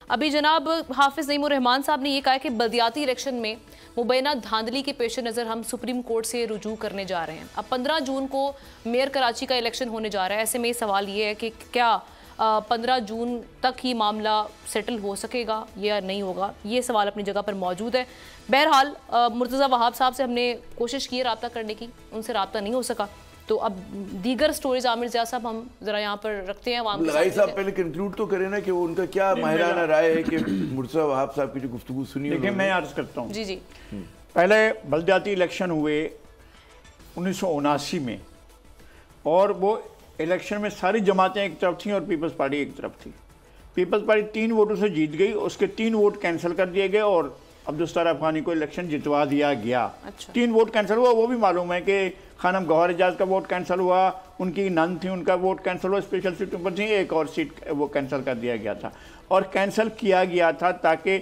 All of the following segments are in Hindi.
अभी जनाब हाफिज नईमुर रहमान साहब ने ये कहा कि बल्दियाती इलेक्शन में मुबैना धांधली के पेश नज़र हम सुप्रीम कोर्ट से रुजू करने जा रहे हैं। अब 15 जून को मेयर कराची का इलेक्शन होने जा रहा है। ऐसे में सवाल ये है कि क्या 15 जून तक ही मामला सेटल हो सकेगा या नहीं होगा, ये सवाल अपनी जगह पर मौजूद है। बहरहाल मुर्तज़ा वहाब साहब से हमने कोशिश की है रब्ता करने की, उनसे रब्ता नहीं हो सका। तो अब दीगर स्टोरीज आमिर ज़िया साहब हम जरा यहाँ पर रखते हैं। लगाई साहब पहले कंक्लूड तो करें ना कि वो उनका क्या माहिराना राय है कि मुर्तज़ा वहाब साहब की जो गुफ्तगू सुनी। देखिए मैं अर्ज करता हूँ, जी जी, पहले बल्दियाती इलेक्शन हुए 1979 में, और वो इलेक्शन में सारी जमातें एक तरफ थीं और पीपल्स पार्टी एक तरफ थी। पीपल्स पार्टी 3 वोटों से जीत गई, उसके 3 वोट कैंसिल कर दिए गए और अब्दुस्तार अफगानी को इलेक्शन जितवा दिया गया। अच्छा। 3 वोट कैंसिल हुआ। वो भी मालूम है कि खानम गौहर एजाज का वोट कैंसिल हुआ, उनकी नन थी, उनका वोट कैंसिल हुआ, स्पेशल सीटों पर थी, एक और सीट वो कैंसिल कर दिया गया था। और कैंसिल किया गया था ताकि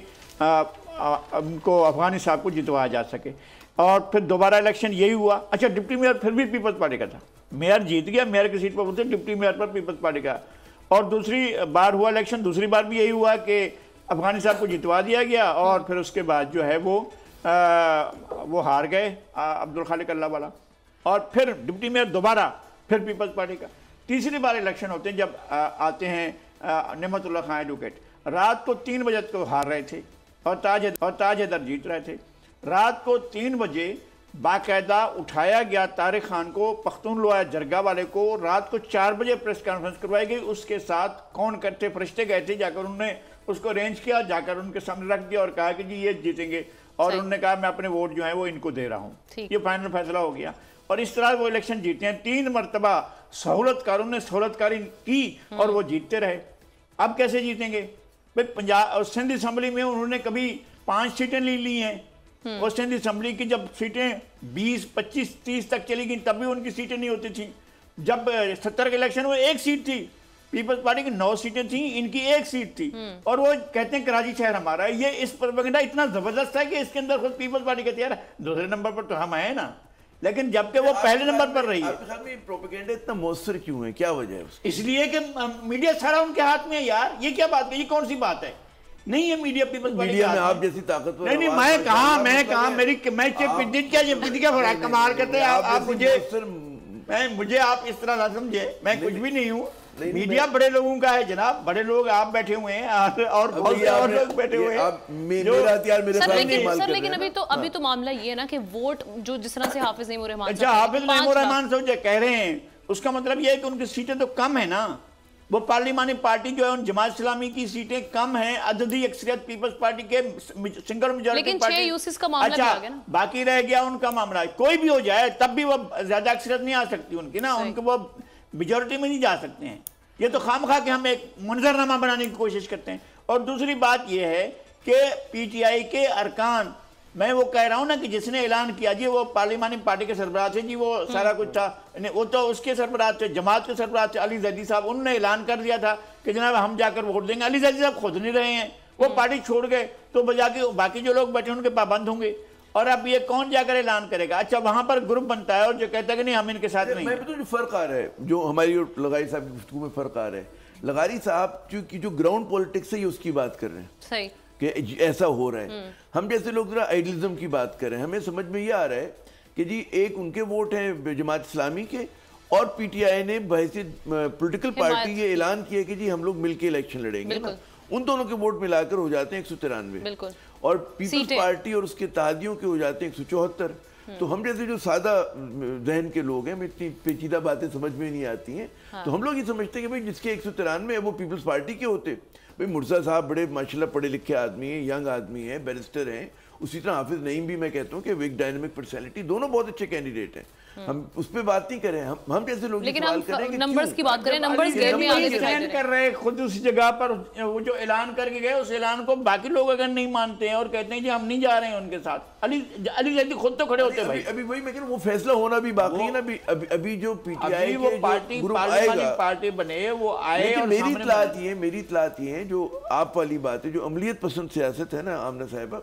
उनको अफगानी साहब को जितवाया जा सके। और फिर दोबारा इलेक्शन यही हुआ। अच्छा, डिप्टी मेयर फिर भी पीपल्स पार्टी का था, मेयर जीत गया, मेयर की सीट पर बोलते, डिप्टी मेयर पर पीपल्स पार्टी का। और दूसरी बार हुआ इलेक्शन, दूसरी बार भी यही हुआ कि अफगानी साहब को जितवा दिया गया और फिर उसके बाद जो है वो हार गए अब्दुल खालिक अल्लाह वाला। और फिर डिप्टी मेयर दोबारा फिर पीपल्स पार्टी का। तीसरी बार इलेक्शन होते हैं जब आते हैं नेमतुल्लाह खान एडवोकेट, रात को 3 बजे को हार रहे थे और ताज हैदर जीत रहे थे। रात को 3 बजे बाकायदा उठाया गया तारिक खान को, पख्तूनख्वा जरगा वाले को, रात को 4 बजे प्रेस कॉन्फ्रेंस करवाई गई। उसके साथ कौन करते फरिश्ते गए थे, जाकर उन्होंने उसको अरेंज किया, जाकर उनके सामने रख दिया और कहा कि जी ये जीतेंगे। और उन्होंने कहा मैं अपने वोट जो है वो इनको दे रहा हूँ। ये फाइनल फैसला हो गया और इस तरह वो इलेक्शन जीते हैं। 3 मरतबा सहूलतकारों ने सहूलतकारी की और वो जीतते रहे। अब कैसे जीतेंगे भाई? पंजाब और सिंध असम्बली में उन्होंने कभी 5 सीटें ले ली हैं और सिंध असम्बली की जब सीटें 20, 25, 30 तक चली गई तब भी उनकी सीटें नहीं होती थी। जब 70 के इलेक्शन में 1 सीट थी, पीपल्स पार्टी की 9 सीटें थी, इनकी 1 सीट थी। और वो कहते हैं कराची शहर हमारा है। ये इस प्रोपेगेंडा इतना जबरदस्त है कि इसके अंदर खुद पीपल्स पार्टी कहती है यार दूसरे नंबर पर तो हम आए ना, लेकिन जबकि वो पहले नंबर पर रही है। प्रोपेगेंडा इतना मौसर क्यों है, क्या वजह है उसकी? इसलिए कि मीडिया सारा उनके हाथ में है यार। ये क्या बात है, ये कौन सी बात है? नहीं है मीडिया पीपल्स पार्टी मीडिया में आप जैसी ताकतवर नहीं, मैं कहा मेरी क्या कमाल करते हैं आप मुझे आप इस तरह ना समझे, मैं कुछ भी नहीं हूँ। मीडिया बड़े लोगों का है जनाब, बड़े लोग आप बैठे हुए हैं और बहुत से और लोग बैठे हुए हैं। लेकिन अभी तो मामला ये है ना कि वोट जो जिस तरह से हाफिज नईमुर रहमान, अच्छा हाफिज नईमुर रहमान साहब जो कह रहे हैं उसका मतलब ये है कि उनकी सीटें तो कम है ना। वो पार्लिमानी पार्टी जो है उन जमात इस्लामी की सीटें कम हैं, अददी अक्सरियत पीपल्स पार्टी के सिंगल मेजॉरिटी पार्टी। अच्छा बाकी रह गया उनका मामला, कोई भी हो जाए तब भी वो ज्यादा अक्सरियत नहीं आ सकती उनकी ना, उनको वो मेजॉरिटी में नहीं जा सकते हैं। ये तो खामखा के हम एक मंजरनामा बनाने की कोशिश करते हैं। और दूसरी बात यह है कि पीटीआई के अरकान, मैं वो कह रहा हूँ ना कि जिसने ऐलान किया जी वो पार्लिमानी पार्टी के सरबराह थे जी, वो सारा कुछ था, वो तो उसके सरबराह थे, जमात के सरबराह थे अली जैदी साहब। उन्होंने ऐलान कर दिया था कि जनाब हम जाकर वोट देंगे। अली जैदी साहब खुद नहीं रहे हैं, वो पार्टी छोड़ गए, तो बजा के बाकी जो लोग बैठे उनके पाबंद होंगे। और अब ये कौन जाकर ऐलान करेगा? अच्छा वहां पर ग्रुप बनता है और जो कहता है कि नहीं हम इनके साथ नहीं। मैं तो जो फर्क आ रहा है, जो हमारी और लगारी साहब की गुफ्तगू में फर्क आ रहा है, लगारी साहब जो ग्राउंड पॉलिटिक्स है उसकी बात कर रहे हैं सही कि ऐसा हो रहा है। हम जैसे लोग जरा आइडियलिज्म की बात कर रहे हैं। हमें समझ में ये आ रहा है कि जी एक उनके वोट हैं जमात इस्लामी के और पीटीआई ने बहैसियत पॉलिटिकल पार्टी ये ऐलान किया कि जी हम लोग मिलकर इलेक्शन लड़ेंगे ना, उन दोनों के वोट मिलाकर हो जाते हैं 193 और पीपल्स पार्टी और उसके इत्तेहादियों के हो जाते हैं 174। तो हम जैसे जो सादा जहन के लोग हैं, इतनी पेचीदा बातें समझ में नहीं आती हैं। तो हम लोग ये समझते हैं कि भाई जिसके 193 है वो पीपल्स पार्टी के होते। भाई मुर्तज़ा साहब बड़े माशाल्लाह पढ़े लिखे आदमी हैं, यंग आदमी हैं, बैरिस्टर हैं। उसी तरह हाफिज नईम भी मैं कहता हूँ कि वो एक डायनेमिक पर्सनैलिटी, दोनों बहुत अच्छे कैंडिडेट हैं। हम उस पर बात नहीं करें, हम जैसे लोग सवाल करें नंबर्स की बात करें, नंबर्स गेम में आगे दिखाई कर रहे हैं खुद उस जगह पर। वो जो ऐलान करके गए उस ऐलान को बाकी लोग अगर नहीं मानते हैं और कहते हैं जी हम नहीं जा रहे हैं उनके साथ, अली जैदी खुद तो खड़े होते हैं भाई। अभी वही मैं कह रहा हूं, वो फैसला होना भी बाकी है ना। अभी जो पीटीआई वो पार्टी पार्टी बने वो आए। और मेरी इत्तलात ये है जो आप वाली बात है, जो अमलियत पसंद सियासत है ना आमना साहिबा,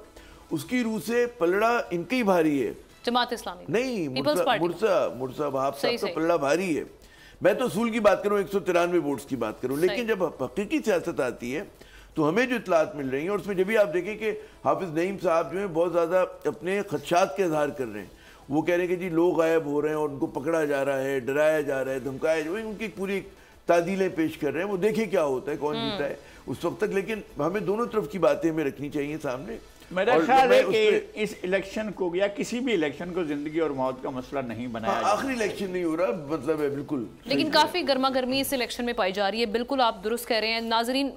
उसकी रूह से पलड़ा इनके ही भारी है। जमात इस्लामी नहीं, मुर्तज़ा वहाब साहब तो पलड़ा भारी है। मैं तो असूल की बात करूं, 193 वोट्स की बात करूं, लेकिन जब हकीकी सियासत आती है तो हमें जो इतलात मिल रही हैं, और उसमें जब भी आप देखें कि हाफिज नईम साहब जो है बहुत ज़्यादा अपने खदशात के इजहार कर रहे हैं। वो कह रहे हैं कि जी लोग गायब हो रहे हैं और उनको पकड़ा जा रहा है, डराया जा रहा है, धमकाया जा रहा है, उनकी पूरी तादीलें पेश कर रहे हैं। वो देखें क्या होता है, कौन जीता है उस वक्त तक। लेकिन हमें दोनों तरफ की बातें हमें रखनी चाहिए सामने। मेरा ख्याल है कि इस इलेक्शन को या किसी भी इलेक्शन को जिंदगी और मौत का मसला नहीं बनाया। आखिरी इलेक्शन नहीं हो रहा, मतलब है बिल्कुल। लेकिन काफी गर्मा गर्मी इस इलेक्शन में पाई जा रही है। बिल्कुल आप दुरुस्त कह रहे हैं। नाजरीन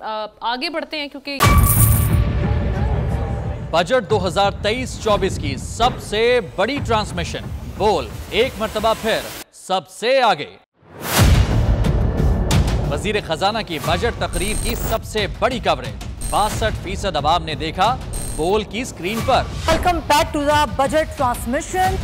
आगे बढ़ते हैं क्योंकि बजट 2023-24 की सबसे बड़ी ट्रांसमिशन बोल एक मर्तबा फिर सबसे आगे। वजीर खजाना की बजट तकरीर की सबसे बड़ी कवरेज 62% अवाम ने देखा बोल की स्क्रीन पर। Welcome back to the budget transmission.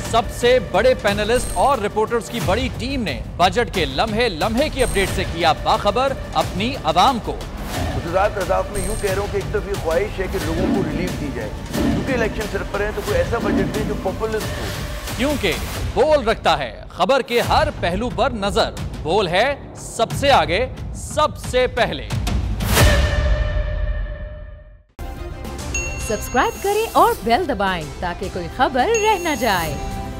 सबसे बड़े पैनलिस्ट और रिपोर्टर्स की बड़ी टीम ने बजट के लम्हे लम्हे की अपडेट से किया बाखबर अपनी आवाम को। गुजरात अदाफ में यूं कह रहा हूं कि एक तो ये ख्वाहिश है कि लोगों को रिलीफ दी जाए, क्योंकि इलेक्शन सिर पर है, तो कोई ऐसा बजट दे जो पॉपुलिस्ट हो। क्योंकि बोल रखता है खबर के हर पहलू पर नजर। बोल है सबसे आगे, सबसे पहले। सब्सक्राइब करें और बेल दबाएं ताकि कोई खबर रह न जाए।